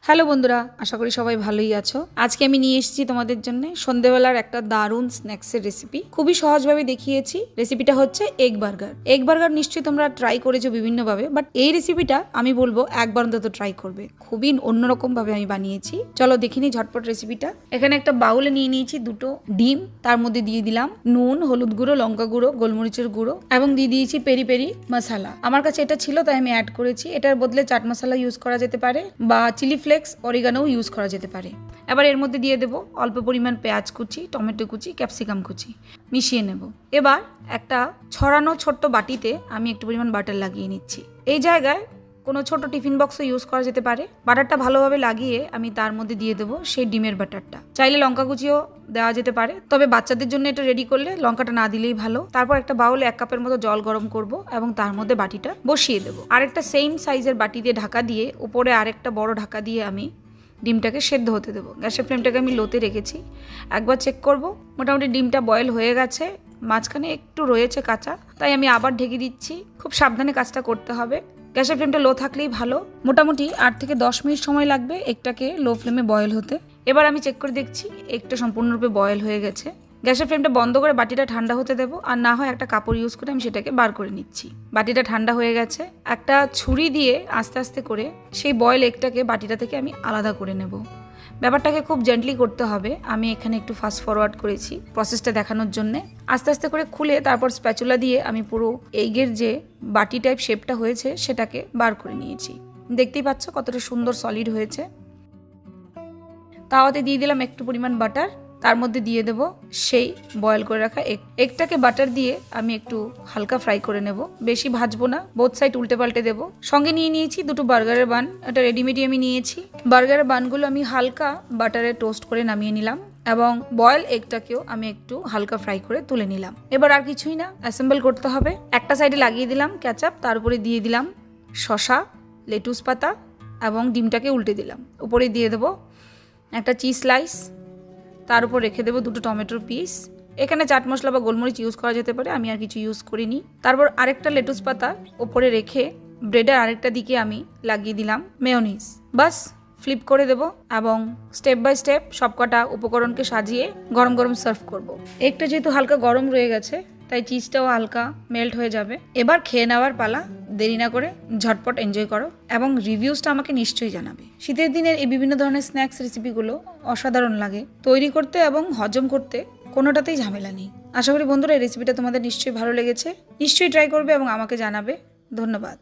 Hello বন্ধুরা, আশা করি সবাই ভালোই আছো। আজকে আমি নিয়ে এসেছি তোমাদের জন্য সন্ধ্যাবেলার একটা দারুণ স্ন্যাক্সের রেসিপি। খুবই সহজভাবে দেখিয়েছি। রেসিপিটা হচ্ছে এগ বার্গার। এগ বার্গার নিশ্চয়ই তোমরা ট্রাই করেছো বিভিন্নভাবে, বাট এই রেসিপিটা আমি বলবো একবার অন্তত ট্রাই করবে। খুবই অন্যরকম ভাবে আমি বানিয়েছি। চলো দেখিনি ঝটপট রেসিপিটা। এখানে একটা বাউলে নিয়ে নিয়েছি দুটো ডিম, তার মধ্যে দিয়ে দিলাম নুন, হলুদ গুঁড়ো, লঙ্কা গুঁড়ো, গোলমরিচের গুঁড়ো এবং দিয়ে দিয়েছি পেরি পেরি মশলা। আমার কাছে এটা ছিল তাই আমি অ্যাড করেছি। এটার বদলে চাট মশলা ইউজ করা যেতে পারে বা চিলি ফ্লেক্স, অরিগানো ইউজ করা যেতে পারে। এবার এর মধ্যে দিয়ে দেব অল্প পরিমাণ পেঁয়াজ কুচি, টমেটো কুচি, ক্যাপসিকাম কুচি, মিশিয়ে নেব। এবার একটা ছড়ানো ছোট্ট বাটিতে আমি একটু পরিমাণ বাটার লাগিয়ে নিচ্ছি। এই জায়গায় কোনো ছোট টিফিন বক্সও ইউজ করা যেতে পারে। বাটারটা ভালোভাবে লাগিয়ে আমি তার মধ্যে দিয়ে দেবো সেই ডিমের বাটারটা। চাইলে লঙ্কা কুচিও দেওয়া যেতে পারে, তবে বাচ্চাদের জন্য এটা রেডি করলে লঙ্কাটা না দিলেই ভালো। তারপর একটা বাউলে 1 কাপের মতো জল গরম করব এবং তার মধ্যে বাটিটা বসিয়ে দেবো। আরেকটা সেম সাইজের বাটি দিয়ে ঢাকা দিয়ে উপরে আরেকটা বড় ঢাকা দিয়ে আমি ডিমটাকে সেদ্ধ হতে দেবো। গ্যাসের ফ্লেমটাকে আমি লোতে রেখেছি। একবার চেক করব, মোটামুটি ডিমটা বয়েল হয়ে গেছে, মাঝখানে একটু রয়েছে কাঁচা, তাই আমি আবার ঢেকে দিচ্ছি। খুব সাবধানে কাজটা করতে হবে। গ্যাসের ফ্লেমটা লো থাকলেই ভালো। মোটামুটি 8 থেকে 10 মিনিট সময় লাগবে এগটাকে লো ফ্লেমে বয়েল হতে। এবার আমি চেক করে দেখছি এগটা সম্পূর্ণরূপে বয়েল হয়ে গেছে। গ্যাসের ফ্লেমটা বন্ধ করে বাটিটা ঠান্ডা হতে দেবো, আর না হয় একটা কাপড় ইউজ করে আমি সেটাকে বার করে নিচ্ছি। বাটিটা ঠান্ডা হয়ে গেছে। একটা ছুরি দিয়ে আস্তে আস্তে করে সেই বয়েল এগটাকে বাটিটা থেকে আমি আলাদা করে নেব। ব্যাপারটাকে খুব জেন্টলি করতে হবে। আমি এখানে একটু ফাস্ট ফরওয়ার্ড করেছি প্রসেসটা দেখানোর জন্য। আস্তে আস্তে করে খুলে তারপর স্প্যাচুলা দিয়ে আমি পুরো এগের যে বাটি টাইপ শেপটা হয়েছে সেটাকে বার করে নিয়েছি। দেখতেই পাচ্ছ কতটা সুন্দর সলিড হয়েছে। তাওয়াতে দিয়ে দিলাম একটু পরিমাণ বাটার, তার মধ্যে দিয়ে দেব সেই বয়েল করে রাখা এগটাকে বাটার দিয়ে আমি একটু হালকা ফ্রাই করে নেব, বেশি ভাজবো না। বোথ সাইড উল্টে পাল্টে দেবো। সঙ্গে নিয়ে নিয়েছি দুটো বার্গারের বান। এটা রেডিমেডই আমি নিয়েছি। বার্গারের বানগুলো আমি হালকা বাটারে টোস্ট করে নামিয়ে নিলাম এবং বয়েল এগটাকেও আমি একটু হালকা ফ্রাই করে তুলে নিলাম। এবার আর কিছুই না, অ্যাসেম্বল করতে হবে। একটা সাইডে লাগিয়ে দিলাম কেচাপ, তার উপরে দিয়ে দিলাম শসা, লেটুস পাতা এবং ডিমটাকে উল্টে দিলাম। উপরে দিয়ে দেবো একটা চিজ স্লাইস, তার উপর রেখে দেবো দুটো টমেটোর পিস। এখানে চাট মশলা বা গোলমরিচ ইউজ করা যেতে পারে, আমি আর কিছু ইউজ করিনি। তারপর আরেকটা লেটুস পাতা ওপরে রেখে ব্রেডের আরেকটা দিকে আমি লাগিয়ে দিলাম মেয়োনিজ। বাস ফ্লিপ করে দেবো এবং স্টেপ বাই স্টেপ সবকটা উপকরণকে সাজিয়ে গরম গরম সার্ভ করব। একটা যেহেতু হালকা গরম রয়ে গেছে তাই চিজটাও হালকা মেল্ট হয়ে যাবে। এবার খেয়ে নেওয়ার পালা। দেরি না করে ঝটপট এনজয় করো এবং রিভিউসটা আমাকে নিশ্চয়ই জানাবে। শীতের দিনের এই বিভিন্ন ধরনের স্ন্যাক্স রেসিপিগুলো অসাধারণ লাগে তৈরি করতে এবং হজম করতে, কোনোটাতেই ঝামেলা নেই। আশা করি বন্ধুরা এই রেসিপিটা তোমাদের নিশ্চয়ই ভালো লেগেছে। নিশ্চয়ই ট্রাই করবে এবং আমাকে জানাবে। ধন্যবাদ।